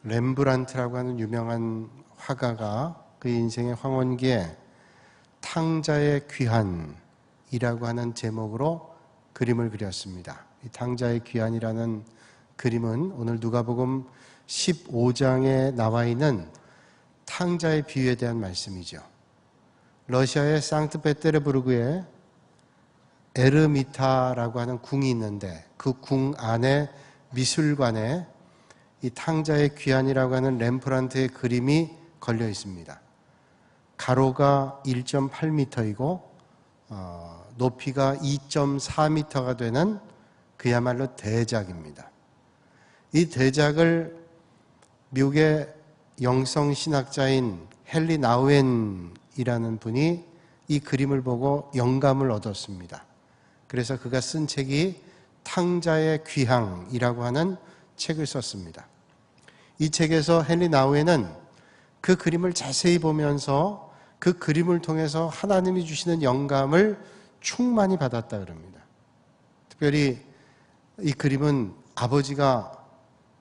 렘브란트라고 하는 유명한 화가가 그의 인생의 황혼기에 탕자의 귀환이라고 하는 제목으로 그림을 그렸습니다. 이 탕자의 귀환이라는 그림은 오늘 누가복음 15장에 나와 있는 탕자의 비유에 대한 말씀이죠. 러시아의 상트페테르부르크에 에르미타라고 하는 궁이 있는데 그 궁 안에 미술관에 이 탕자의 귀환이라고 하는 렘브란트의 그림이 걸려 있습니다. 가로가 1.8m이고 높이가 2.4m가 되는 그야말로 대작입니다. 이 대작을 미국의 영성신학자인 헨리 나우엔이라는 분이 이 그림을 보고 영감을 얻었습니다. 그래서 그가 쓴 책이 탕자의 귀향이라고 하는 책을 썼습니다. 이 책에서 헨리 나우엔은 그 그림을 자세히 보면서 그 그림을 통해서 하나님이 주시는 영감을 충만히 받았다 그럽니다. 특별히 이 그림은 아버지가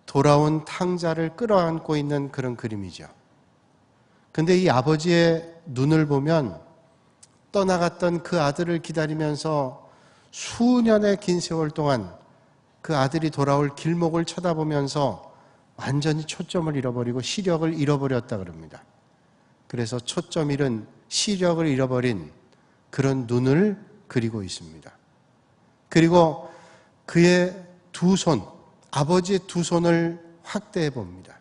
돌아온 탕자를 끌어안고 있는 그런 그림이죠. 근데 이 아버지의 눈을 보면 떠나갔던 그 아들을 기다리면서 수년의 긴 세월 동안 그 아들이 돌아올 길목을 쳐다보면서 완전히 초점을 잃어버리고 시력을 잃어버렸다 그럽니다. 그래서 초점 잃은 시력을 잃어버린 그런 눈을 그리고 있습니다. 그리고 그의 두 손, 아버지의 두 손을 확대해 봅니다.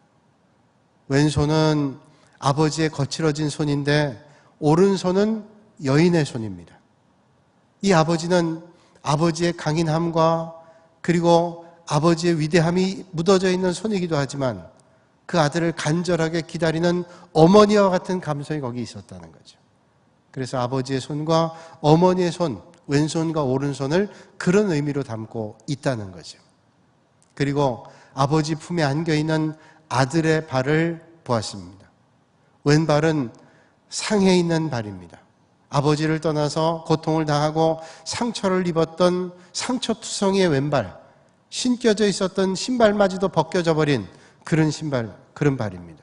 왼손은 아버지의 거칠어진 손인데 오른손은 여인의 손입니다. 이 아버지는 아버지의 강인함과 그리고 아버지의 위대함이 묻어져 있는 손이기도 하지만 그 아들을 간절하게 기다리는 어머니와 같은 감성이 거기 있었다는 거죠. 그래서 아버지의 손과 어머니의 손, 왼손과 오른손을 그런 의미로 담고 있다는 거죠. 그리고 아버지 품에 안겨있는 아들의 발을 보았습니다. 왼발은 상해 있는 발입니다. 아버지를 떠나서 고통을 당하고 상처를 입었던 상처투성이의 왼발, 신겨져 있었던 신발마저도 벗겨져 버린 그런 신발, 그런 발입니다.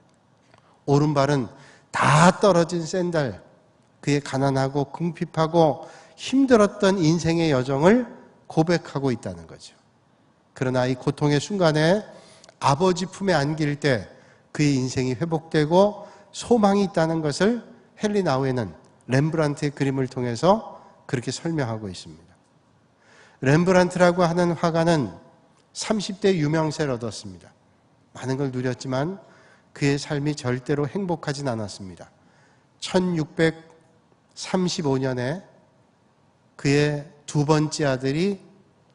오른발은 다 떨어진 샌들, 그의 가난하고 궁핍하고 힘들었던 인생의 여정을 고백하고 있다는 거죠. 그러나 이 고통의 순간에 아버지 품에 안길 때 그의 인생이 회복되고 소망이 있다는 것을 헨리 나우엔은 렘브란트의 그림을 통해서 그렇게 설명하고 있습니다. 렘브란트라고 하는 화가는 30대 유명세를 얻었습니다. 많은 걸 누렸지만 그의 삶이 절대로 행복하진 않았습니다. 1635년에 그의 두 번째 아들이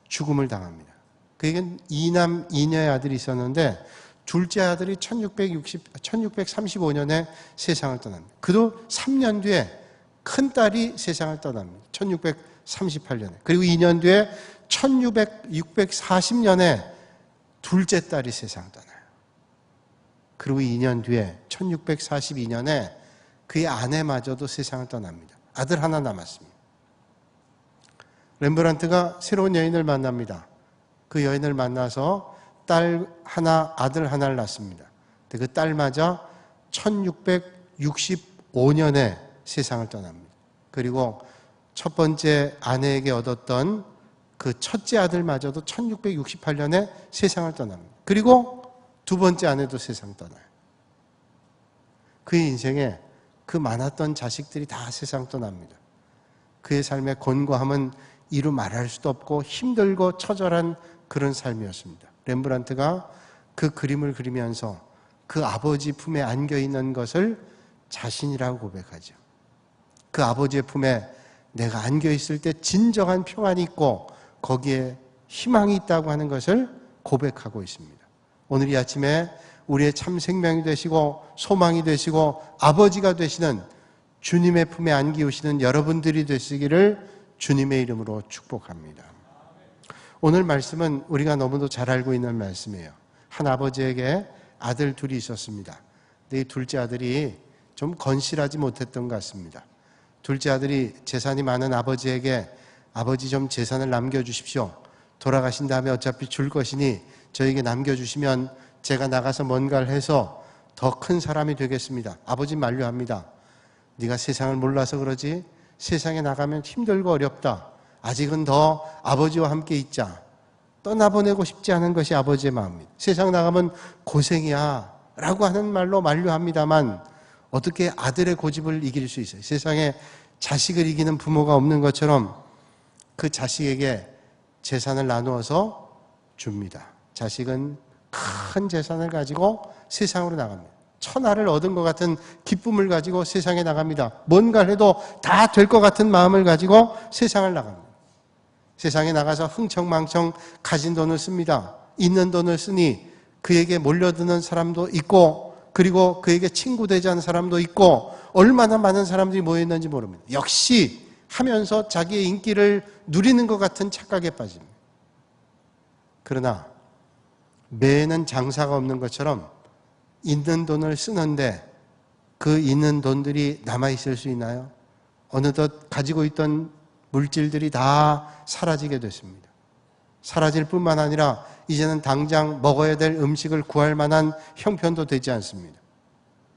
죽음을 당합니다. 그에겐 2남 2녀의 아들이 있었는데 둘째 아들이 1635년에 세상을 떠납니다. 그도 3년 뒤에 큰 딸이 세상을 떠납니다. 1638년에. 그리고 2년 뒤에 1640년에 둘째 딸이 세상을 떠나요. 그리고 2년 뒤에 1642년에 그의 아내마저도 세상을 떠납니다. 아들 하나 남았습니다. 렘브란트가 새로운 여인을 만납니다. 그 여인을 만나서 딸 하나, 아들 하나를 낳습니다. 그 딸마저 1665년에 세상을 떠납니다. 그리고 첫 번째 아내에게 얻었던 그 첫째 아들마저도 1668년에 세상을 떠납니다. 그리고 두 번째 아내도 세상 떠나요. 그의 인생에 그 많았던 자식들이 다 세상 떠납니다. 그의 삶의 곤고함은 이루 말할 수도 없고 힘들고 처절한 그런 삶이었습니다. 렘브란트가 그 그림을 그리면서 그 아버지 품에 안겨있는 것을 자신이라고 고백하죠. 그 아버지의 품에 내가 안겨있을 때 진정한 평안이 있고 거기에 희망이 있다고 하는 것을 고백하고 있습니다. 오늘 이 아침에 우리의 참 생명이 되시고 소망이 되시고 아버지가 되시는 주님의 품에 안기우시는 여러분들이 되시기를 주님의 이름으로 축복합니다. 오늘 말씀은 우리가 너무도 잘 알고 있는 말씀이에요. 한 아버지에게 아들 둘이 있었습니다. 근데 이 둘째 아들이 좀 건실하지 못했던 것 같습니다. 둘째 아들이 재산이 많은 아버지에게 아버지 좀 재산을 남겨주십시오. 돌아가신 다음에 어차피 줄 것이니 저에게 남겨주시면 제가 나가서 뭔가를 해서 더 큰 사람이 되겠습니다. 아버지 만류합니다. 네가 세상을 몰라서 그러지 세상에 나가면 힘들고 어렵다. 아직은 더 아버지와 함께 있자. 떠나보내고 싶지 않은 것이 아버지의 마음입니다. 세상 나가면 고생이야 라고 하는 말로 만류합니다만 어떻게 아들의 고집을 이길 수 있어요? 세상에 자식을 이기는 부모가 없는 것처럼 그 자식에게 재산을 나누어서 줍니다. 자식은 큰 재산을 가지고 세상으로 나갑니다. 천하를 얻은 것 같은 기쁨을 가지고 세상에 나갑니다. 뭔가를 해도 다 될 것 같은 마음을 가지고 세상을 나갑니다. 세상에 나가서 흥청망청 가진 돈을 씁니다. 있는 돈을 쓰니 그에게 몰려드는 사람도 있고 그리고 그에게 친구 되지 않은 사람도 있고 얼마나 많은 사람들이 모여있는지 모릅니다. 역시 하면서 자기의 인기를 누리는 것 같은 착각에 빠집니다. 그러나 매에는 장사가 없는 것처럼 있는 돈을 쓰는데 그 있는 돈들이 남아있을 수 있나요? 어느덧 가지고 있던 물질들이 다 사라지게 됐습니다. 사라질 뿐만 아니라 이제는 당장 먹어야 될 음식을 구할 만한 형편도 되지 않습니다.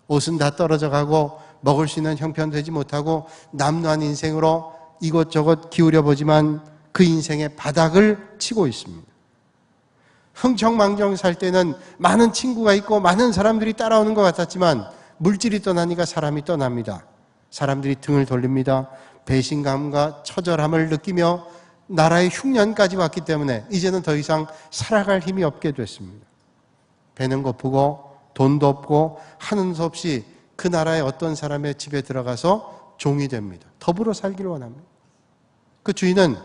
옷은 다 떨어져 가고 먹을 수 있는 형편 되지 못하고 남루한 인생으로 이것저것 기울여 보지만 그 인생의 바닥을 치고 있습니다. 흥청망청 살 때는 많은 친구가 있고 많은 사람들이 따라오는 것 같았지만 물질이 떠나니까 사람이 떠납니다. 사람들이 등을 돌립니다. 배신감과 처절함을 느끼며 나라의 흉년까지 왔기 때문에 이제는 더 이상 살아갈 힘이 없게 됐습니다. 배는 고프고 돈도 없고 하는 수 없이 그 나라의 어떤 사람의 집에 들어가서 종이 됩니다. 더불어 살기를 원합니다. 그 주인은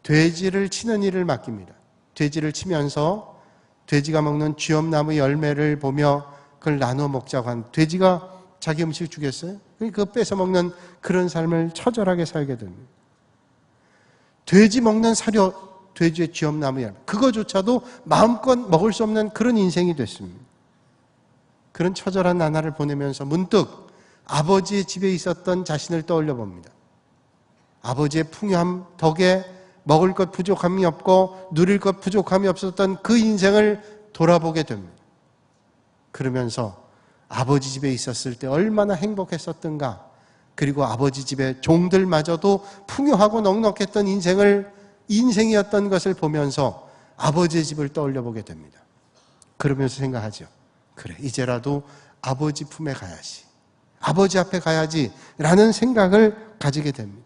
돼지를 치는 일을 맡깁니다. 돼지를 치면서 돼지가 먹는 쥐엄나무 열매를 보며 그걸 나눠 먹자고 한 돼지가 자기 음식 주겠어요? 그거 뺏어 먹는 그런 삶을 처절하게 살게 됩니다. 돼지 먹는 사료, 돼지의 쥐엄나무 열매 그거조차도 마음껏 먹을 수 없는 그런 인생이 됐습니다. 그런 처절한 나날을 보내면서 문득 아버지의 집에 있었던 자신을 떠올려 봅니다. 아버지의 풍요함 덕에 먹을 것 부족함이 없고 누릴 것 부족함이 없었던 그 인생을 돌아보게 됩니다. 그러면서 아버지 집에 있었을 때 얼마나 행복했었던가, 그리고 아버지 집의 종들마저도 풍요하고 넉넉했던 인생이었던 것을 보면서 아버지의 집을 떠올려 보게 됩니다. 그러면서 생각하죠. 그래, 이제라도 아버지 품에 가야지, 아버지 앞에 가야지 라는 생각을 가지게 됩니다.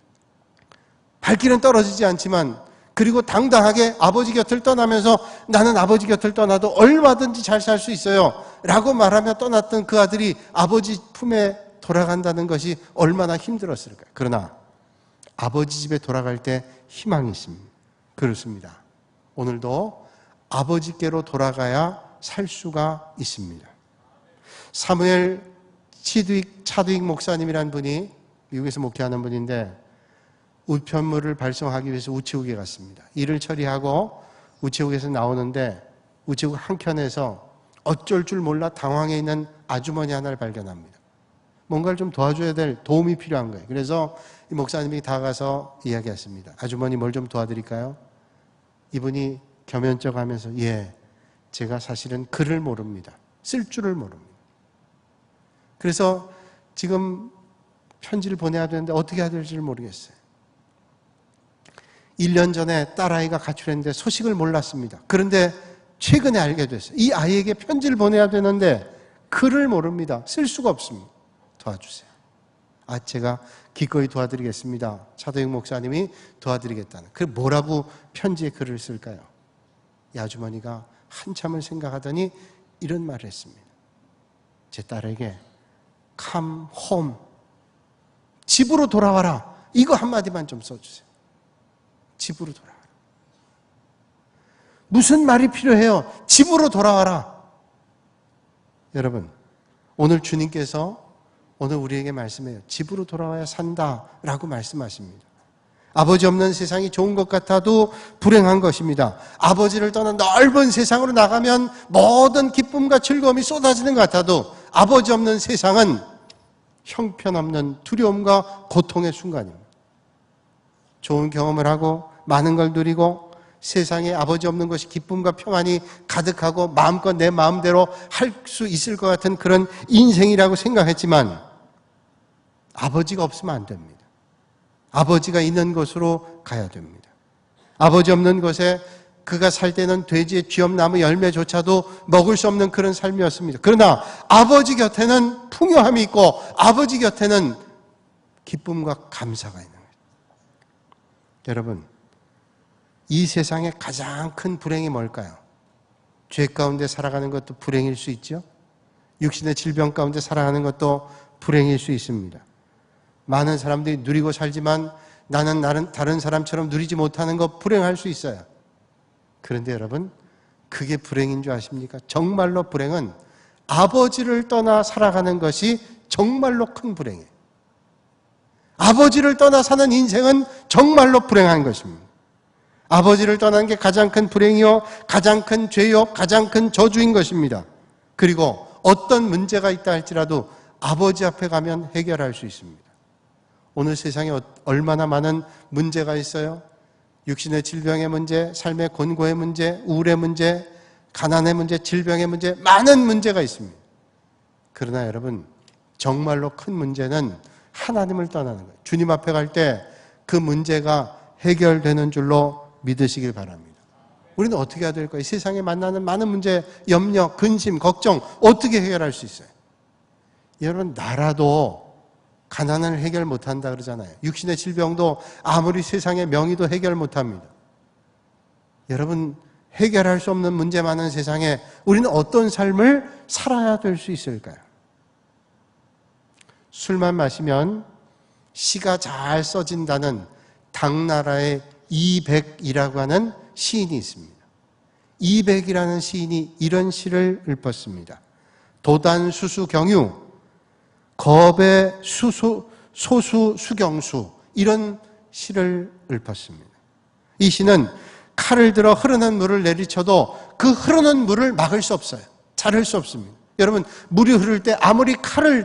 발길은 떨어지지 않지만 그리고 당당하게 아버지 곁을 떠나면서 나는 아버지 곁을 떠나도 얼마든지 잘 살 수 있어요 라고 말하며 떠났던 그 아들이 아버지 품에 돌아간다는 것이 얼마나 힘들었을까요? 그러나 아버지 집에 돌아갈 때 희망이 있습니다. 그렇습니다. 오늘도 아버지께로 돌아가야 살 수가 있습니다. 사무엘 차드윅 목사님이라는 분이 미국에서 목회하는 분인데 우편물을 발송하기 위해서 우체국에 갔습니다. 일을 처리하고 우체국에서 나오는데 우체국 한켠에서 어쩔 줄 몰라 당황해 있는 아주머니 하나를 발견합니다. 뭔가를 좀 도와줘야 될 도움이 필요한 거예요. 그래서 이 목사님이 다가가서 이야기했습니다. 아주머니 뭘 좀 도와드릴까요? 이분이 겸연쩍 하면서 제가 사실은 글을 모릅니다. 쓸 줄을 모릅니다. 그래서 지금 편지를 보내야 되는데 어떻게 해야 될지를 모르겠어요. 1년 전에 딸아이가 가출했는데 소식을 몰랐습니다. 그런데 최근에 알게 됐어요. 이 아이에게 편지를 보내야 되는데 글을 모릅니다. 쓸 수가 없습니다. 도와주세요. 제가 기꺼이 도와드리겠습니다. 차도익 목사님이 도와드리겠다는. 그 뭐라고 편지에 글을 쓸까요? 이 아주머니가 한참을 생각하더니 이런 말을 했습니다. 제 딸에게 come home, 집으로 돌아와라, 이거 한마디만 좀 써주세요. 집으로 돌아와라. 무슨 말이 필요해요? 집으로 돌아와라. 여러분, 오늘 주님께서 오늘 우리에게 말씀해요. 집으로 돌아와야 산다라고 말씀하십니다. 아버지 없는 세상이 좋은 것 같아도 불행한 것입니다. 아버지를 떠난 넓은 세상으로 나가면 모든 기쁨과 즐거움이 쏟아지는 것 같아도 아버지 없는 세상은 형편없는 두려움과 고통의 순간입니다. 좋은 경험을 하고 많은 걸 누리고 세상에 아버지 없는 것이 기쁨과 평안이 가득하고 마음껏 내 마음대로 할 수 있을 것 같은 그런 인생이라고 생각했지만 아버지가 없으면 안 됩니다. 아버지가 있는 곳으로 가야 됩니다. 아버지 없는 곳에 그가 살 때는 돼지의 쥐엄나무 열매조차도 먹을 수 없는 그런 삶이었습니다. 그러나 아버지 곁에는 풍요함이 있고 아버지 곁에는 기쁨과 감사가 있는 거예요. 여러분, 이 세상의 가장 큰 불행이 뭘까요? 죄 가운데 살아가는 것도 불행일 수 있죠. 육신의 질병 가운데 살아가는 것도 불행일 수 있습니다. 많은 사람들이 누리고 살지만 나는 다른 사람처럼 누리지 못하는 것 불행할 수 있어요. 그런데 여러분, 그게 불행인 줄 아십니까? 정말로 불행은 아버지를 떠나 살아가는 것이 정말로 큰 불행이에요. 아버지를 떠나 사는 인생은 정말로 불행한 것입니다. 아버지를 떠나는 게 가장 큰 불행이요, 가장 큰 죄요, 가장 큰 저주인 것입니다. 그리고 어떤 문제가 있다 할지라도 아버지 앞에 가면 해결할 수 있습니다. 오늘 세상에 얼마나 많은 문제가 있어요? 육신의 질병의 문제, 삶의 곤고의 문제, 우울의 문제, 가난의 문제, 질병의 문제, 많은 문제가 있습니다. 그러나 여러분, 정말로 큰 문제는 하나님을 떠나는 거예요. 주님 앞에 갈 때 그 문제가 해결되는 줄로 믿으시길 바랍니다. 우리는 어떻게 해야 될까요? 이 세상에 만나는 많은 문제, 염려, 근심, 걱정 어떻게 해결할 수 있어요? 여러분, 나라도 가난을 해결 못한다 그러잖아요. 육신의 질병도 아무리 세상의 명의도 해결 못합니다. 여러분, 해결할 수 없는 문제 많은 세상에 우리는 어떤 삶을 살아야 될 수 있을까요? 술만 마시면 시가 잘 써진다는 당나라의 이백이라고 하는 시인이 있습니다. 이백이라는 시인이 이런 시를 읊었습니다. 도단수수 경유, 겁의 소수 수경수, 이런 시를 읊었습니다. 이 시는 칼을 들어 흐르는 물을 내리쳐도 그 흐르는 물을 막을 수 없어요. 자를 수 없습니다. 여러분, 물이 흐를 때 아무리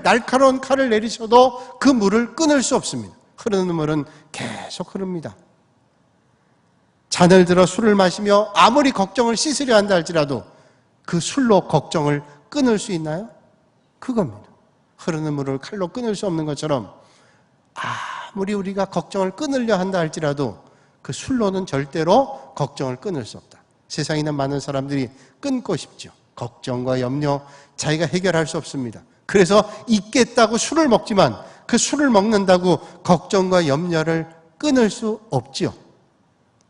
날카로운 칼을 내리쳐도 그 물을 끊을 수 없습니다. 흐르는 물은 계속 흐릅니다. 잔을 들어 술을 마시며 아무리 걱정을 씻으려 한다 할지라도 그 술로 걱정을 끊을 수 있나요? 그겁니다. 흐르는 물을 칼로 끊을 수 없는 것처럼 아무리 우리가 걱정을 끊으려 한다 할지라도 그 술로는 절대로 걱정을 끊을 수 없다. 세상에 있는 많은 사람들이 끊고 싶죠. 걱정과 염려, 자기가 해결할 수 없습니다. 그래서 잊겠다고 술을 먹지만 그 술을 먹는다고 걱정과 염려를 끊을 수 없지요.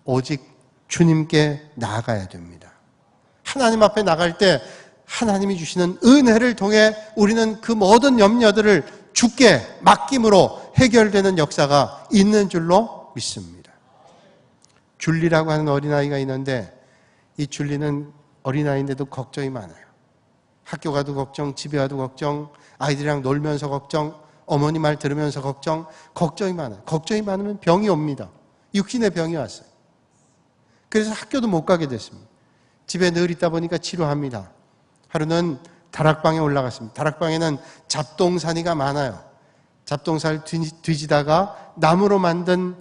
오직 주님께 나아가야 됩니다. 하나님 앞에 나갈 때 하나님이 주시는 은혜를 통해 우리는 그 모든 염려들을 주께 맡김으로 해결되는 역사가 있는 줄로 믿습니다. 줄리라고 하는 어린아이가 있는데 이 줄리는 어린아이인데도 걱정이 많아요. 학교 가도 걱정, 집에 가도 걱정, 아이들이랑 놀면서 걱정, 어머니 말 들으면서 걱정이 많아요. 걱정이 많으면 병이 옵니다. 육신의 병이 왔어요. 그래서 학교도 못 가게 됐습니다. 집에 늘 있다 보니까 치료합니다. 하루는 다락방에 올라갔습니다. 다락방에는 잡동사니가 많아요. 잡동사를 뒤지다가 나무로 만든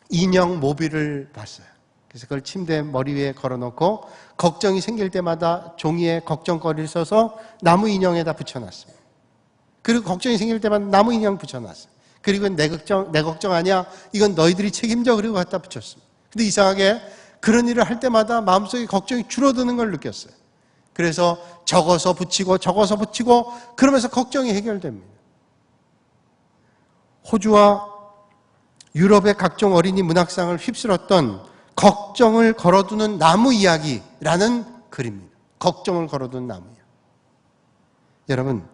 인형 모빌을 봤어요. 그래서 그걸 침대 머리 위에 걸어놓고 걱정이 생길 때마다 종이에 걱정거리를 써서 나무 인형에다 붙여놨습니다. 그리고 걱정이 생길 때마다 나무 인형 붙여놨어요. 그리고 내 걱정 아니야. 이건 너희들이 책임져. 그리고 갖다 붙였습니다. 근데 이상하게 그런 일을 할 때마다 마음속에 걱정이 줄어드는 걸 느꼈어요. 그래서 적어서 붙이고 그러면서 걱정이 해결됩니다. 호주와 유럽의 각종 어린이 문학상을 휩쓸었던 걱정을 걸어두는 나무 이야기라는 글입니다. 걱정을 걸어두는 나무 이야기. 여러분,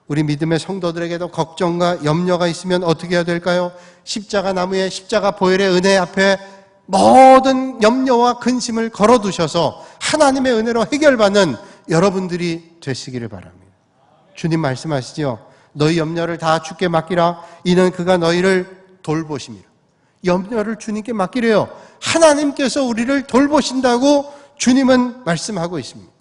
우리 믿음의 성도들에게도 걱정과 염려가 있으면 어떻게 해야 될까요? 십자가 나무에 십자가 보혈의 은혜 앞에 모든 염려와 근심을 걸어두셔서 하나님의 은혜로 해결받는 여러분들이 되시기를 바랍니다. 주님 말씀하시죠. 너희 염려를 다 주께 맡기라. 이는 그가 너희를 돌보심이라. 염려를 주님께 맡기래요. 하나님께서 우리를 돌보신다고 주님은 말씀하고 있습니다.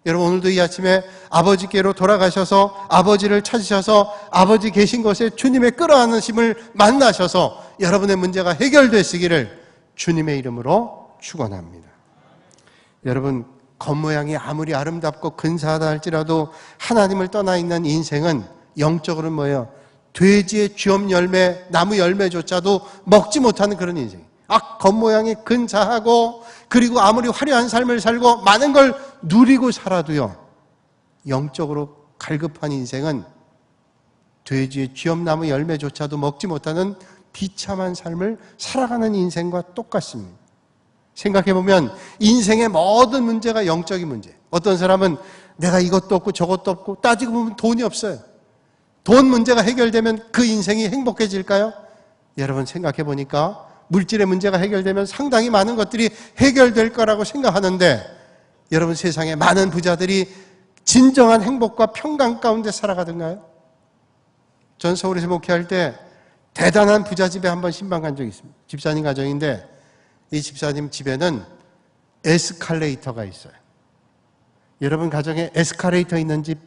여러분, 오늘도 이 아침에 아버지께로 돌아가셔서 아버지를 찾으셔서 아버지 계신 곳에 주님의 끌어안으심을 만나셔서 여러분의 문제가 해결되시기를 주님의 이름으로 축원합니다. 여러분, 겉모양이 아무리 아름답고 근사하다 할지라도 하나님을 떠나 있는 인생은 영적으로는 뭐예요? 돼지의 쥐엄 열매, 나무 열매조차도 먹지 못하는 그런 인생. 겉모양이 근사하고 그리고 아무리 화려한 삶을 살고 많은 걸 누리고 살아도요, 영적으로 갈급한 인생은 돼지의 쥐엄나무 열매조차도 먹지 못하는 비참한 삶을 살아가는 인생과 똑같습니다. 생각해보면 인생의 모든 문제가 영적인 문제. 어떤 사람은 내가 이것도 없고 저것도 없고, 따지고 보면 돈이 없어요. 돈 문제가 해결되면 그 인생이 행복해질까요? 여러분, 생각해보니까 물질의 문제가 해결되면 상당히 많은 것들이 해결될 거라고 생각하는데, 여러분, 세상에 많은 부자들이 진정한 행복과 평강 가운데 살아가던가요? 전 서울에서 목회할 때 대단한 부자 집에 한번 신방 간 적이 있습니다. 집사님 가정인데, 이 집사님 집에는 에스컬레이터가 있어요. 여러분 가정에 에스컬레이터 있는 집,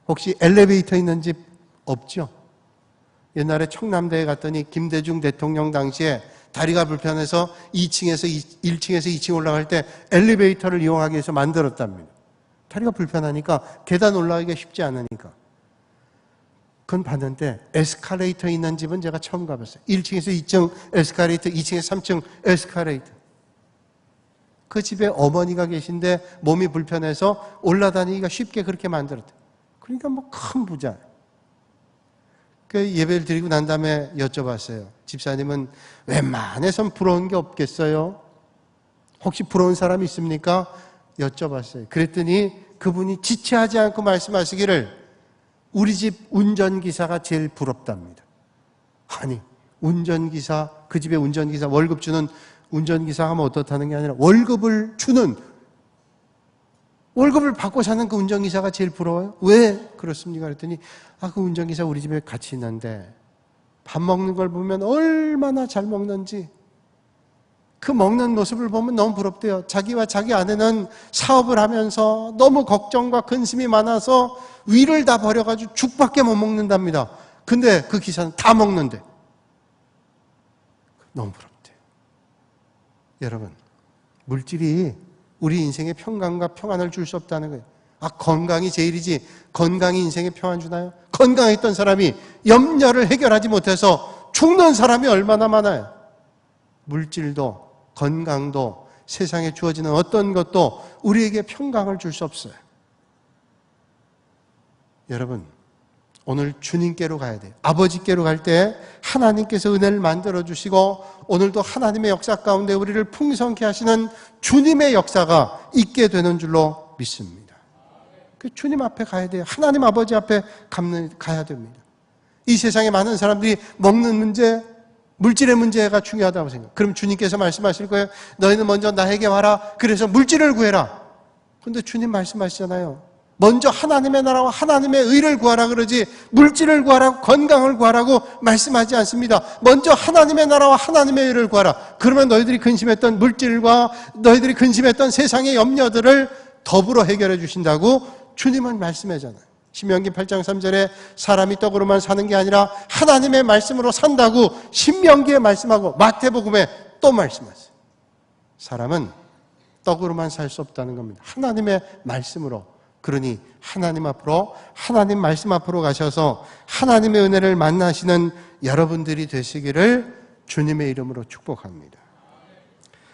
혹시 엘리베이터 있는 집 없죠? 옛날에 청남대에 갔더니 김대중 대통령 당시에 다리가 불편해서 1층에서 2층 올라갈 때 엘리베이터를 이용하기 위해서 만들었답니다. 다리가 불편하니까 계단 올라가기가 쉽지 않으니까. 그건 봤는데 에스컬레이터 있는 집은 제가 처음 가봤어요. 1층에서 2층 에스컬레이터, 2층에서 3층 에스컬레이터. 그 집에 어머니가 계신데 몸이 불편해서 올라다니기가 쉽게 그렇게 만들었대. 그러니까 뭐 큰 부자. 그 예배를 드리고 난 다음에 여쭤봤어요. 집사님은 웬만해선 부러운 게 없겠어요? 혹시 부러운 사람 있습니까? 여쭤봤어요. 그랬더니 그분이 지체하지 않고 말씀하시기를 우리 집 운전기사가 제일 부럽답니다. 아니, 운전기사, 그 집에 운전기사, 월급 주는 운전기사 하면 어떻다는 게 아니라 월급을 받고 사는 그 운전기사가 제일 부러워요? 왜 그렇습니까? 그랬더니 그 운전기사 우리 집에 같이 있는데 밥 먹는 걸 보면 얼마나 잘 먹는지 그 먹는 모습을 보면 너무 부럽대요. 자기와 자기 아내는 사업을 하면서 너무 걱정과 근심이 많아서 위를 다 버려가지고 죽밖에 못 먹는답니다. 근데 그 기사는 다 먹는데 너무 부럽대요. 여러분, 물질이 우리 인생의 평강과 평안을 줄 수 없다는 거예요. 건강이 제일이지 건강이 인생에 평안 주나요? 건강했던 사람이 염려를 해결하지 못해서 죽는 사람이 얼마나 많아요. 물질도 건강도 세상에 주어지는 어떤 것도 우리에게 평강을 줄 수 없어요. 여러분, 오늘 주님께로 가야 돼요. 아버지께로 갈 때 하나님께서 은혜를 만들어주시고 오늘도 하나님의 역사 가운데 우리를 풍성케 하시는 주님의 역사가 있게 되는 줄로 믿습니다. 그 주님 앞에 가야 돼요. 하나님 아버지 앞에 가야 됩니다. 이 세상에 많은 사람들이 먹는 문제, 물질의 문제가 중요하다고 생각해요. 그럼 주님께서 말씀하실 거예요. 너희는 먼저 나에게 와라. 그래서 물질을 구해라. 그런데 주님 말씀하시잖아요. 먼저 하나님의 나라와 하나님의 의를 구하라 그러지 물질을 구하라고 건강을 구하라고 말씀하지 않습니다. 먼저 하나님의 나라와 하나님의 의를 구하라. 그러면 너희들이 근심했던 물질과 너희들이 근심했던 세상의 염려들을 더불어 해결해 주신다고 주님은 말씀하잖아요. 신명기 8장 3절에 사람이 떡으로만 사는 게 아니라 하나님의 말씀으로 산다고 신명기에 말씀하고 마태복음에 또 말씀하세요. 사람은 떡으로만 살 수 없다는 겁니다. 하나님의 말씀으로. 그러니 하나님 앞으로, 하나님 말씀 앞으로 가셔서 하나님의 은혜를 만나시는 여러분들이 되시기를 주님의 이름으로 축복합니다.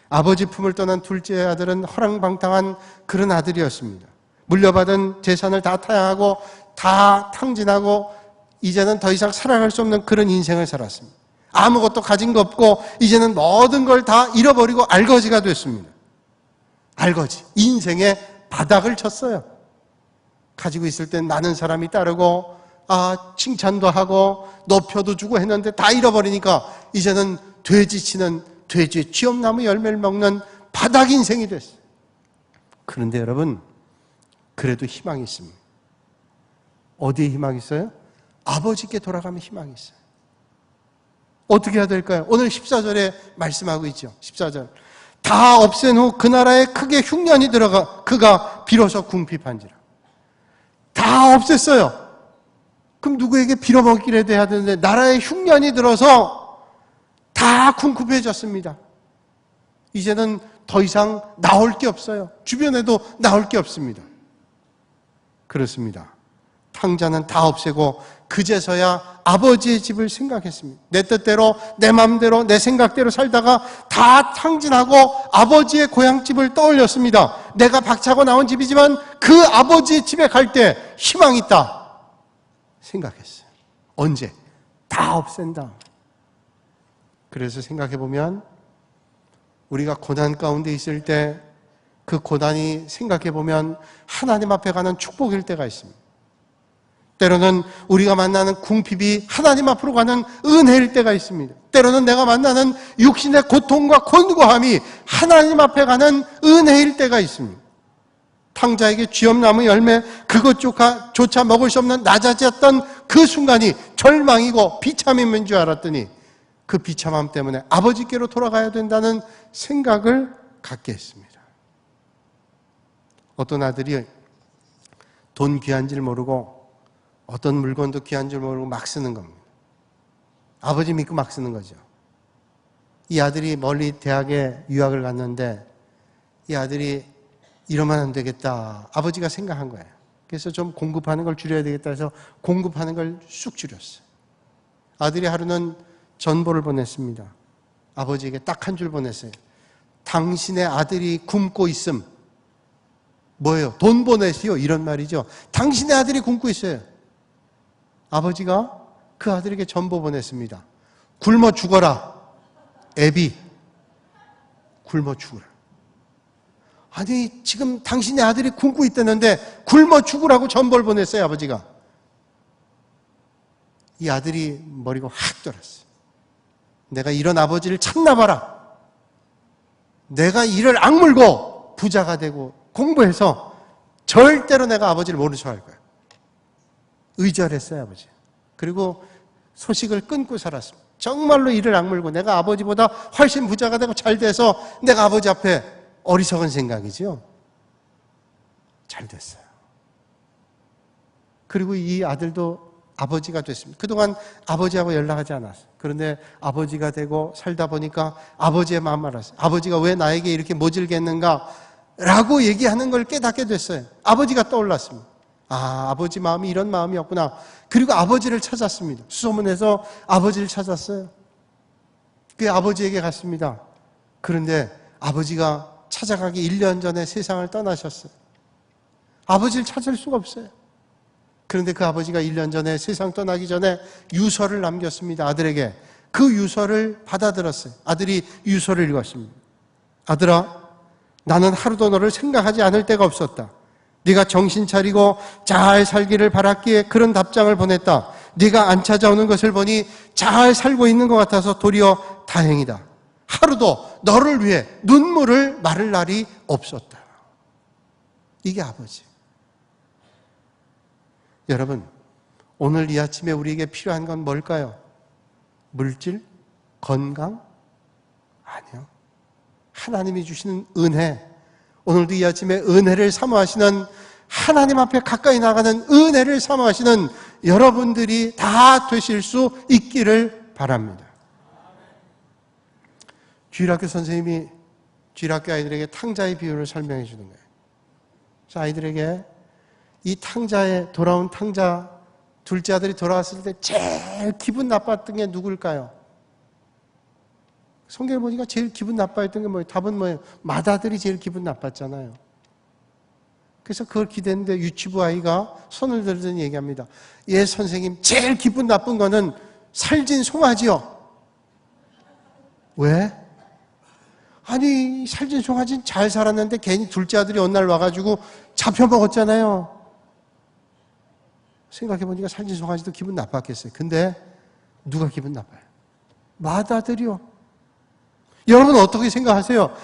아버지 품을 떠난 둘째 아들은 허랑방탕한 그런 아들이었습니다. 물려받은 재산을 다 타양하고 다 탕진하고 이제는 더 이상 살아갈 수 없는 그런 인생을 살았습니다. 아무것도 가진 거 없고 이제는 모든 걸 다 잃어버리고 알거지가 됐습니다. 알거지. 인생의 바닥을 쳤어요. 가지고 있을 땐 많은 사람이 따르고 칭찬도 하고 높여도 주고 했는데 다 잃어버리니까 이제는 돼지치는 돼지의 쥐엄나무 열매를 먹는 바닥 인생이 됐어요. 그런데 여러분, 그래도 희망이 있습니다. 어디에 희망이 있어요? 아버지께 돌아가면 희망이 있어요. 어떻게 해야 될까요? 오늘 14절에 말씀하고 있죠. 14절. 다 없앤 후 그 나라에 크게 흉년이 들어가 그가 비로소 궁핍한지라. 다 없앴어요. 그럼 누구에게 빌어먹기라도 해야 되는데 나라에 흉년이 들어서 다 궁핍해졌습니다. 이제는 더 이상 나올 게 없어요. 주변에도 나올 게 없습니다. 그렇습니다. 탕자는 다 없애고 그제서야 아버지의 집을 생각했습니다. 내 뜻대로, 내 마음대로, 내 생각대로 살다가 다 탕진하고 아버지의 고향집을 떠올렸습니다. 내가 박차고 나온 집이지만 그 아버지의 집에 갈 때 희망이 있다 생각했어요. 언제? 다 없앤다. 그래서 생각해보면 우리가 고난 가운데 있을 때 그 고난이 생각해보면 하나님 앞에 가는 축복일 때가 있습니다. 때로는 우리가 만나는 궁핍이 하나님 앞으로 가는 은혜일 때가 있습니다. 때로는 내가 만나는 육신의 고통과 곤고함이 하나님 앞에 가는 은혜일 때가 있습니다. 탕자에게 쥐엄나무 열매 그것조차 먹을 수 없는 낮아졌던 그 순간이 절망이고 비참함인 줄 알았더니 그 비참함 때문에 아버지께로 돌아가야 된다는 생각을 갖게 했습니다. 어떤 아들이 돈 귀한 줄 모르고 어떤 물건도 귀한 줄 모르고 막 쓰는 겁니다. 아버지 믿고 막 쓰는 거죠. 이 아들이 멀리 대학에 유학을 갔는데 이 아들이 이러면 안 되겠다. 아버지가 생각한 거예요. 그래서 좀 공급하는 걸 줄여야 되겠다 해서 공급하는 걸 쑥 줄였어요. 아들이 하루는 전보를 보냈습니다. 아버지에게 딱 한 줄 보냈어요. 당신의 아들이 굶고 있음. 뭐예요? 돈 보내시오. 이런 말이죠. 당신의 아들이 굶고 있어요. 아버지가 그 아들에게 전보 보냈습니다. 굶어 죽어라. 애비. 굶어 죽어라. 아니 지금 당신의 아들이 굶고 있다는데 굶어 죽으라고 전보를 보냈어요. 아버지가. 이 아들이 머리가 확 돌았어요. 내가 이런 아버지를 찾나 봐라. 내가 이를 악물고 부자가 되고 공부해서 절대로 내가 아버지를 모른 척 할 거야. 의절했어요. 아버지. 그리고 소식을 끊고 살았습니다. 정말로 이를 악물고 내가 아버지보다 훨씬 부자가 되고 잘 돼서 내가 아버지 앞에 어리석은 생각이지요. 잘 됐어요. 그리고 이 아들도 아버지가 됐습니다. 그동안 아버지하고 연락하지 않았어요. 그런데 아버지가 되고 살다 보니까 아버지의 마음을 알았어요. 아버지가 왜 나에게 이렇게 모질게 했는가 라고 얘기하는 걸 깨닫게 됐어요. 아버지가 떠올랐습니다. 아, 아버지 마음이 이런 마음이었구나. 그리고 아버지를 찾았습니다. 수소문해서 아버지를 찾았어요. 그 아버지에게 갔습니다. 그런데 아버지가 찾아가기 1년 전에 세상을 떠나셨어요. 아버지를 찾을 수가 없어요. 그런데 그 아버지가 1년 전에 세상 떠나기 전에 유서를 남겼습니다. 아들에게. 그 유서를 받아들었어요. 아들이 유서를 읽었습니다. 아들아, 나는 하루도 너를 생각하지 않을 때가 없었다. 네가 정신 차리고 잘 살기를 바랐기에 그런 답장을 보냈다. 네가 안 찾아오는 것을 보니 잘 살고 있는 것 같아서 도리어 다행이다. 하루도 너를 위해 눈물을 마를 날이 없었다. 이게 아버지. 여러분, 오늘 이 아침에 우리에게 필요한 건 뭘까요? 물질? 건강? 아니요. 하나님이 주시는 은혜. 오늘도 이 아침에 은혜를 사모하시는, 하나님 앞에 가까이 나가는 은혜를 사모하시는 여러분들이 다 되실 수 있기를 바랍니다. 주일학교 선생님이 주일학교 아이들에게 탕자의 비유를 설명해 주는 거예요. 그래서 아이들에게 이 탕자에, 돌아온 탕자 둘째 아들이 돌아왔을 때 제일 기분 나빴던 게 누굴까요? 성경에 보니까 제일 기분 나빠했던 게 뭐예요? 답은 뭐예요? 맏아들이 제일 기분 나빴잖아요. 그래서 그걸 기대했는데 유치부 아이가 손을 들더니 얘기합니다. 예, 선생님, 제일 기분 나쁜 거는 살진 송아지요. 왜? 아니, 살진 송아지는 잘 살았는데 괜히 둘째 아들이 어느 날 와가지고 잡혀먹었잖아요. 생각해보니까 살진 송아지도 기분 나빴겠어요. 근데 누가 기분 나빠요? 맏아들이요. 여러분 어떻게 생각하세요?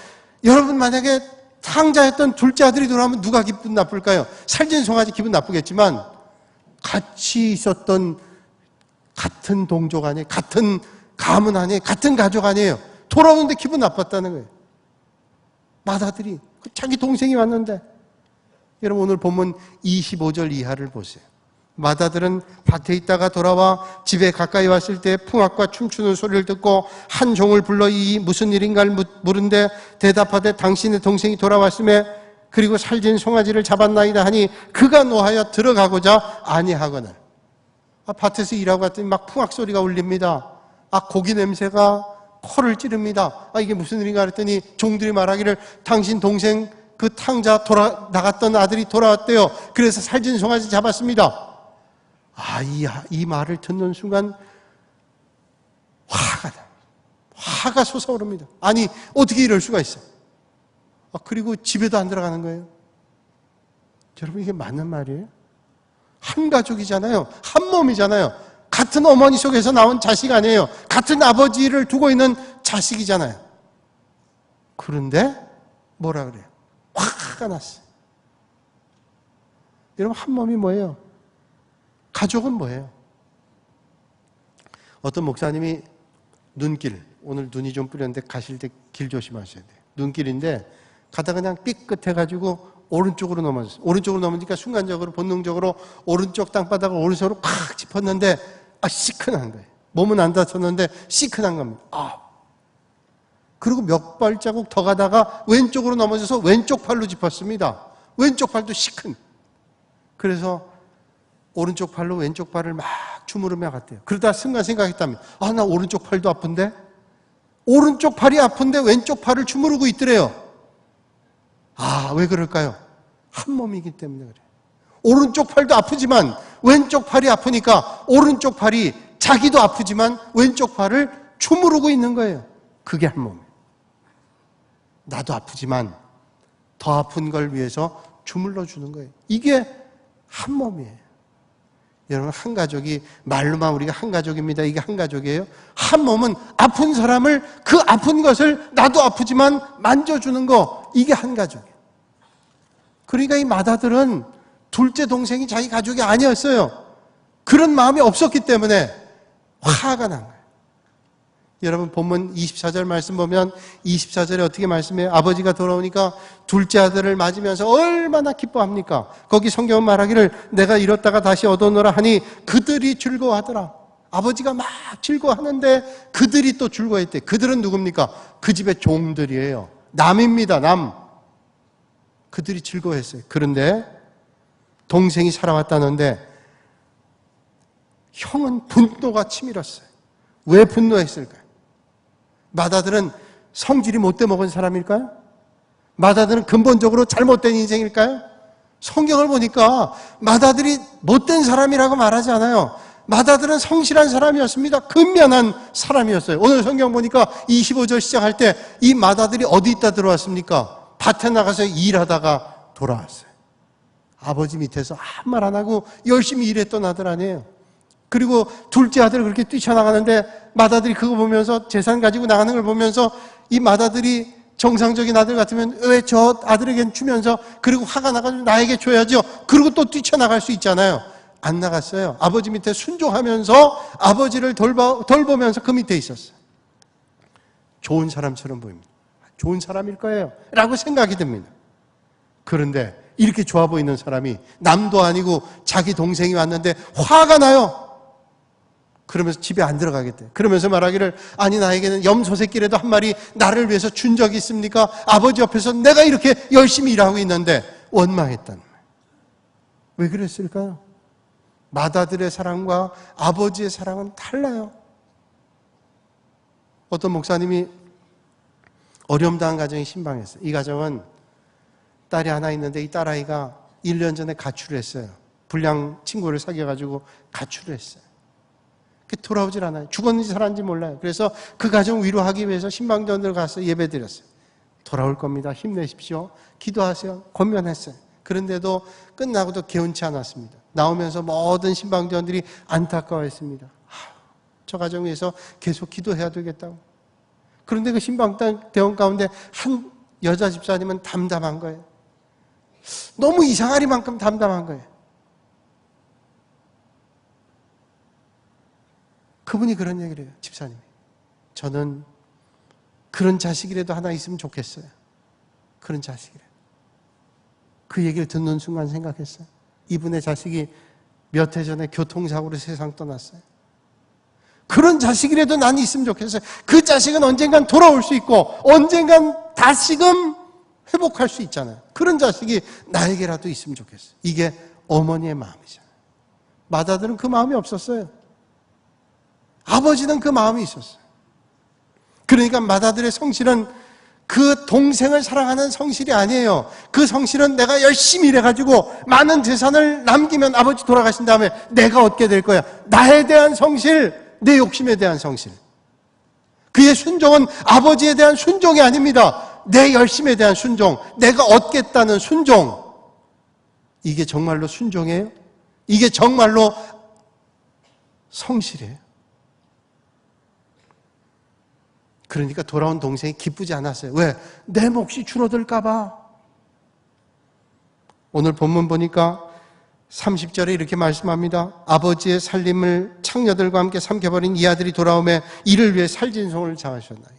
여러분 만약에 탕자였던 둘째 아들이 돌아오면 누가 기분 나쁠까요? 살진 송아지 기분 나쁘겠지만 같이 있었던 같은 동족 아니에요? 같은 가문 아니에요? 같은 가족 아니에요? 돌아오는데 기분 나빴다는 거예요. 맏아들이 자기 동생이 왔는데. 여러분 오늘 본문 25절 이하를 보세요. 맏아들은 밭에 있다가 돌아와 집에 가까이 왔을 때 풍악과 춤추는 소리를 듣고 한 종을 불러 이 무슨 일인가를 물은데 대답하되 당신의 동생이 돌아왔음에 그리고 살진 송아지를 잡았나이다 하니 그가 노하여 들어가고자 아니하거늘. 밭에서 일하고 갔더니 막 풍악 소리가 울립니다. 고기 냄새가 코를 찌릅니다. 이게 무슨 일인가 그랬더니 종들이 말하기를 당신 동생 그 탕자 나갔던 아들이 돌아왔대요. 그래서 살진 송아지 잡았습니다. 이 말을 듣는 순간 화가 솟아오릅니다. 아니 어떻게 이럴 수가 있어? 그리고 집에도 안 들어가는 거예요. 여러분 이게 맞는 말이에요? 한 가족이잖아요. 한 몸이잖아요. 같은 어머니 속에서 나온 자식 아니에요. 같은 아버지를 두고 있는 자식이잖아요. 그런데 뭐라 그래요? 화가 났어요. 여러분 한 몸이 뭐예요? 가족은 뭐예요? 어떤 목사님이 눈길, 오늘 눈이 좀 뿌렸는데 가실 때 길 조심하셔야 돼요. 눈길인데 가다가 그냥 삐끗해가지고 오른쪽으로 넘어졌어요. 오른쪽으로 넘으니까 순간적으로 본능적으로 오른쪽 땅바닥을 오른손으로 팍 짚었는데 시큰한 거예요. 몸은 안 다쳤는데 시큰한 겁니다. 그리고 몇 발자국 더 가다가 왼쪽으로 넘어져서 왼쪽 팔로 짚었습니다. 왼쪽 팔도 시큰. 그래서 오른쪽 팔로 왼쪽 발을 막 주무르며 갔대요. 그러다 순간 생각했답니다. 나 오른쪽 팔도 아픈데? 오른쪽 팔이 아픈데 왼쪽 팔을 주무르고 있더래요. 왜 그럴까요? 한 몸이기 때문에 그래요. 오른쪽 팔도 아프지만 왼쪽 팔이 아프니까 오른쪽 팔이 자기도 아프지만 왼쪽 팔을 주무르고 있는 거예요. 그게 한 몸이에요. 나도 아프지만 더 아픈 걸 위해서 주물러 주는 거예요. 이게 한 몸이에요. 여러분 한 가족이 말로만 우리가 한 가족입니다. 이게 한 가족이에요. 한 몸은 아픈 사람을 그 아픈 것을 나도 아프지만 만져주는 거 이게 한 가족이에요. 그러니까 이 맏아들은 둘째 동생이 자기 가족이 아니었어요. 그런 마음이 없었기 때문에 화가 난 거예요. 여러분 본문 24절 말씀 보면 24절에 어떻게 말씀해요? 아버지가 돌아오니까 둘째 아들을 맞으면서 얼마나 기뻐합니까? 거기 성경은 말하기를 내가 잃었다가 다시 얻어놓으라 하니 그들이 즐거워하더라. 아버지가 막 즐거워하는데 그들이 또 즐거워했대. 그들은 누굽니까? 그 집의 종들이에요. 남입니다. 남. 그들이 즐거워했어요. 그런데 동생이 살아왔다는데 형은 분노가 치밀었어요. 왜 분노했을까요? 맏아들은 성질이 못돼 먹은 사람일까요? 맏아들은 근본적으로 잘못된 인생일까요? 성경을 보니까 맏아들이 못된 사람이라고 말하지 않아요. 맏아들은 성실한 사람이었습니다. 근면한 사람이었어요. 오늘 성경 보니까 25절 시작할 때 이 맏아들이 어디 있다 들어왔습니까? 밭에 나가서 일하다가 돌아왔어요. 아버지 밑에서 아무 말 안 하고 열심히 일했던 아들 아니에요. 그리고 둘째 아들 그렇게 뛰쳐나가는데 맏아들이 그거 보면서 재산 가지고 나가는 걸 보면서 이 맏아들이 정상적인 아들 같으면 왜 저 아들에겐 주면서 그리고 화가 나가지고 나에게 줘야죠. 그리고 또 뛰쳐나갈 수 있잖아요. 안 나갔어요. 아버지 밑에 순종하면서 아버지를 돌보면서 그 밑에 있었어요. 좋은 사람처럼 보입니다. 좋은 사람일 거예요 라고 생각이 듭니다. 그런데 이렇게 좋아 보이는 사람이 남도 아니고 자기 동생이 왔는데 화가 나요. 그러면서 집에 안 들어가겠대. 그러면서 말하기를 아니 나에게는 염소 새끼라도 한 마리 나를 위해서 준 적이 있습니까? 아버지 옆에서 내가 이렇게 열심히 일하고 있는데 원망했다는 거예요. 왜 그랬을까요? 맏아들의 사랑과 아버지의 사랑은 달라요. 어떤 목사님이 어려움 당한 가정이 신방했어요. 이 가정은 딸이 하나 있는데 이 딸아이가 1년 전에 가출을 했어요. 불량 친구를 사귀어가지고 가출을 했어요. 돌아오질 않아요. 죽었는지 살았는지 몰라요. 그래서 그 가정 위로하기 위해서 신방전을 가서 예배 드렸어요. 돌아올 겁니다. 힘내십시오. 기도하세요. 권면했어요. 그런데도 끝나고도 개운치 않았습니다. 나오면서 모든 신방전들이 안타까워했습니다. 저 가정 위해서 계속 기도해야 되겠다고. 그런데 그 신방대원 가운데 한 여자 집사님은 담담한 거예요. 너무 이상하리만큼 담담한 거예요. 그분이 그런 얘기를 해요. 집사님이. 저는 그런 자식이라도 하나 있으면 좋겠어요. 그런 자식이라도. 그 얘기를 듣는 순간 생각했어요. 이분의 자식이 몇 해 전에 교통사고로 세상 떠났어요. 그런 자식이라도 난 있으면 좋겠어요. 그 자식은 언젠간 돌아올 수 있고 언젠간 다시금 회복할 수 있잖아요. 그런 자식이 나에게라도 있으면 좋겠어요. 이게 어머니의 마음이잖아요. 맏아들은 그 마음이 없었어요. 아버지는 그 마음이 있었어요. 그러니까 맏아들의 성실은 그 동생을 사랑하는 성실이 아니에요. 그 성실은 내가 열심히 일해가지고 많은 재산을 남기면 아버지 돌아가신 다음에 내가 얻게 될 거야. 나에 대한 성실, 내 욕심에 대한 성실. 그의 순종은 아버지에 대한 순종이 아닙니다. 내 열심에 대한 순종, 내가 얻겠다는 순종. 이게 정말로 순종이에요? 이게 정말로 성실이에요? 그러니까 돌아온 동생이 기쁘지 않았어요. 왜? 내 몫이 줄어들까 봐. 오늘 본문 보니까 30절에 이렇게 말씀합니다. 아버지의 살림을 창녀들과 함께 삼켜버린 이 아들이 돌아오매 이를 위해 살진송을 장하셨나이다.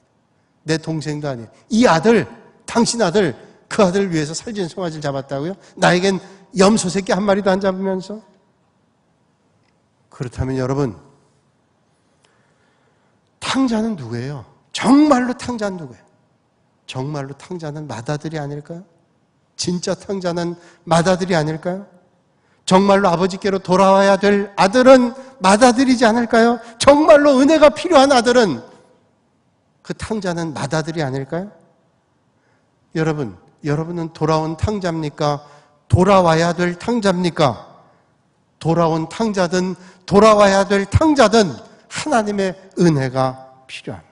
내 동생도 아니에요. 이 아들, 당신 아들, 그 아들을 위해서 살진송아지를 잡았다고요? 나에겐 염소 새끼 한 마리도 안 잡으면서? 그렇다면 여러분, 탕자는 누구예요? 정말로 탕자는 누구예요? 정말로 탕자는 맏아들이 아닐까요? 진짜 탕자는 맏아들이 아닐까요? 정말로 아버지께로 돌아와야 될 아들은 맏아들이지 않을까요? 정말로 은혜가 필요한 아들은 그 탕자는 맏아들이 아닐까요? 여러분은 돌아온 탕자입니까? 돌아와야 될 탕자입니까? 돌아온 탕자든 돌아와야 될 탕자든 하나님의 은혜가 필요합니다.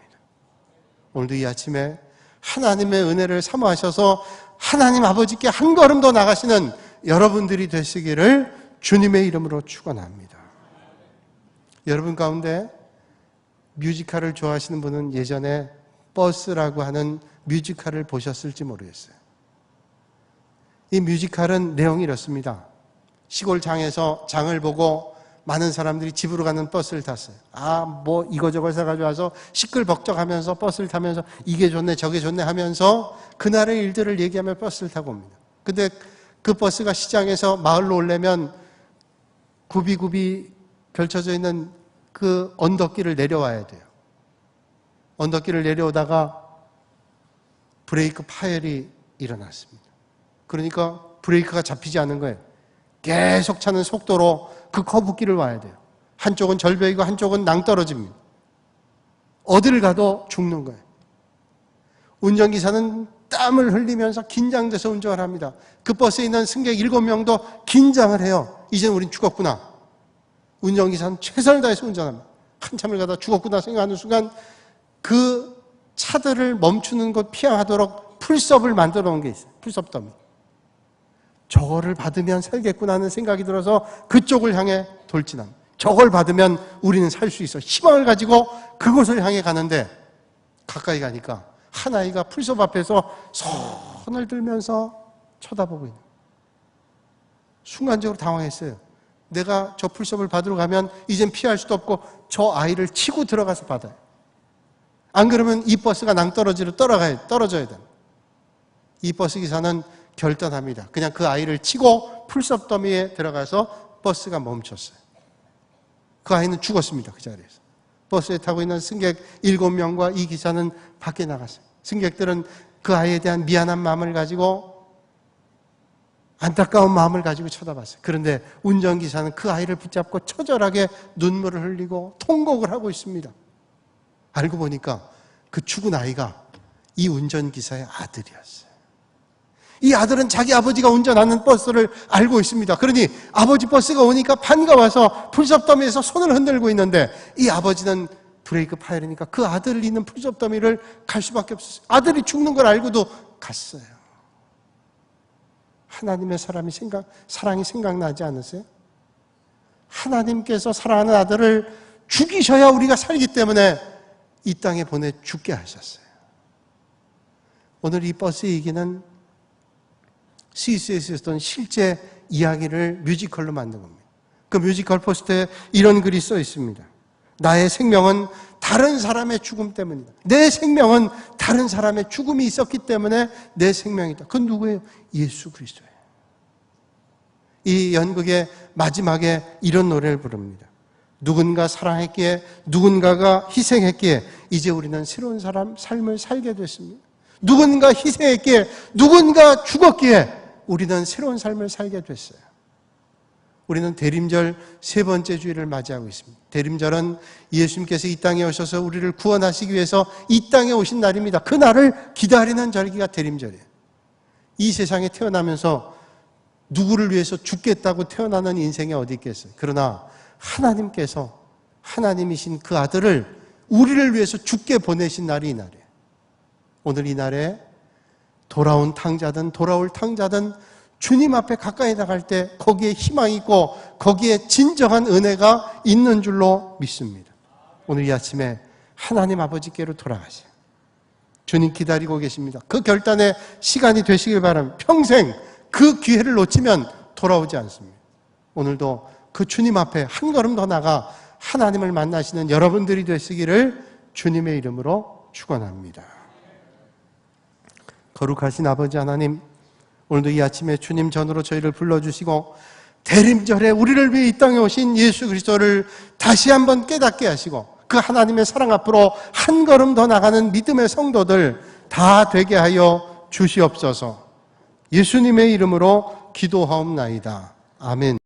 오늘도 이 아침에 하나님의 은혜를 사모하셔서 하나님 아버지께 한 걸음 더 나가시는 여러분들이 되시기를 주님의 이름으로 축원합니다. 여러분 가운데 뮤지컬을 좋아하시는 분은 예전에 버스라고 하는 뮤지컬을 보셨을지 모르겠어요. 이 뮤지컬은 내용이 이렇습니다. 시골 장에서 장을 보고 많은 사람들이 집으로 가는 버스를 탔어요. 뭐 이거저거 사가지고 와서 시끌벅적하면서 버스를 타면서 이게 좋네 저게 좋네 하면서 그날의 일들을 얘기하며 버스를 타고 옵니다. 근데 그 버스가 시장에서 마을로 오려면 굽이굽이 펼쳐져 있는 그 언덕길을 내려와야 돼요. 언덕길을 내려오다가 브레이크 파열이 일어났습니다. 그러니까 브레이크가 잡히지 않는 거예요. 계속 차는 속도로 그 커브길을 와야 돼요. 한쪽은 절벽이고 한쪽은 낭떠러집니다. 어디를 가도 죽는 거예요. 운전기사는 땀을 흘리면서 긴장돼서 운전을 합니다. 그 버스에 있는 승객 7명도 긴장을 해요. 이제 우린 죽었구나. 운전기사는 최선을 다해서 운전합니다. 한참을 가다 죽었구나 생각하는 순간 그 차들을 멈추는 곳 피하도록 풀섭을 만들어 놓은 게 있어요. 풀섭 더미. 저거를 받으면 살겠구나 하는 생각이 들어서 그쪽을 향해 돌진합니다. 저걸 받으면 우리는 살 수 있어. 희망을 가지고 그곳을 향해 가는데 가까이 가니까 한 아이가 풀섭 앞에서 손을 들면서 쳐다보고 있는 거예요. 순간적으로 당황했어요. 내가 저 풀섭을 받으러 가면 이젠 피할 수도 없고 저 아이를 치고 들어가서 받아요. 안 그러면 이 버스가 낭떠러지로 떨어져야 됩니다. 이 버스 기사는 결단합니다. 그냥 그 아이를 치고 풀섭 더미에 들어가서 버스가 멈췄어요. 그 아이는 죽었습니다. 그 자리에서. 버스에 타고 있는 승객 7명과 이 기사는 밖에 나갔어요. 승객들은 그 아이에 대한 미안한 마음을 가지고 안타까운 마음을 가지고 쳐다봤어요. 그런데 운전기사는 그 아이를 붙잡고 처절하게 눈물을 흘리고 통곡을 하고 있습니다. 알고 보니까 그 죽은 아이가 이 운전기사의 아들이었어요. 이 아들은 자기 아버지가 운전하는 버스를 알고 있습니다. 그러니 아버지 버스가 오니까 반가워서 풀섭 더미에서 손을 흔들고 있는데 이 아버지는 브레이크 파열이니까 그 아들을 잇는 풀섭 더미를 갈 수밖에 없었어요. 아들이 죽는 걸 알고도 갔어요. 하나님의 사랑이 생각나지 않으세요? 하나님께서 사랑하는 아들을 죽이셔야 우리가 살기 때문에 이 땅에 보내 죽게 하셨어요. 오늘 이 버스 얘기는 스위스에서 있었던 실제 이야기를 뮤지컬로 만든 겁니다. 그 뮤지컬 포스터에 이런 글이 써 있습니다. 나의 생명은 다른 사람의 죽음 때문이다. 내 생명은 다른 사람의 죽음이 있었기 때문에 내 생명이다. 그건 누구예요? 예수 그리스도예요. 이 연극의 마지막에 이런 노래를 부릅니다. 누군가 사랑했기에, 누군가가 희생했기에 이제 우리는 새로운 삶을 살게 됐습니다. 누군가 희생했기에, 누군가 죽었기에 우리는 새로운 삶을 살게 됐어요. 우리는 대림절 세 번째 주일을 맞이하고 있습니다. 대림절은 예수님께서 이 땅에 오셔서 우리를 구원하시기 위해서 이 땅에 오신 날입니다. 그 날을 기다리는 절기가 대림절이에요. 이 세상에 태어나면서 누구를 위해서 죽겠다고 태어나는 인생이 어디 있겠어요. 그러나 하나님께서, 하나님이신 그 아들을 우리를 위해서 죽게 보내신 날이 이 날이에요. 오늘 이 날에 돌아온 탕자든 돌아올 탕자든 주님 앞에 가까이 나갈 때 거기에 희망이 있고 거기에 진정한 은혜가 있는 줄로 믿습니다. 오늘 이 아침에 하나님 아버지께로 돌아가세요. 주님 기다리고 계십니다. 그 결단의 시간이 되시길 바랍니다. 평생 그 기회를 놓치면 돌아오지 않습니다. 오늘도 그 주님 앞에 한 걸음 더 나가 하나님을 만나시는 여러분들이 되시기를 주님의 이름으로 축원합니다. 거룩하신 아버지 하나님, 오늘도 이 아침에 주님 전으로 저희를 불러주시고 대림절에 우리를 위해 이 땅에 오신 예수 그리스도를 다시 한번 깨닫게 하시고 그 하나님의 사랑 앞으로 한 걸음 더 나가는 믿음의 성도들 다 되게 하여 주시옵소서. 예수님의 이름으로 기도하옵나이다. 아멘.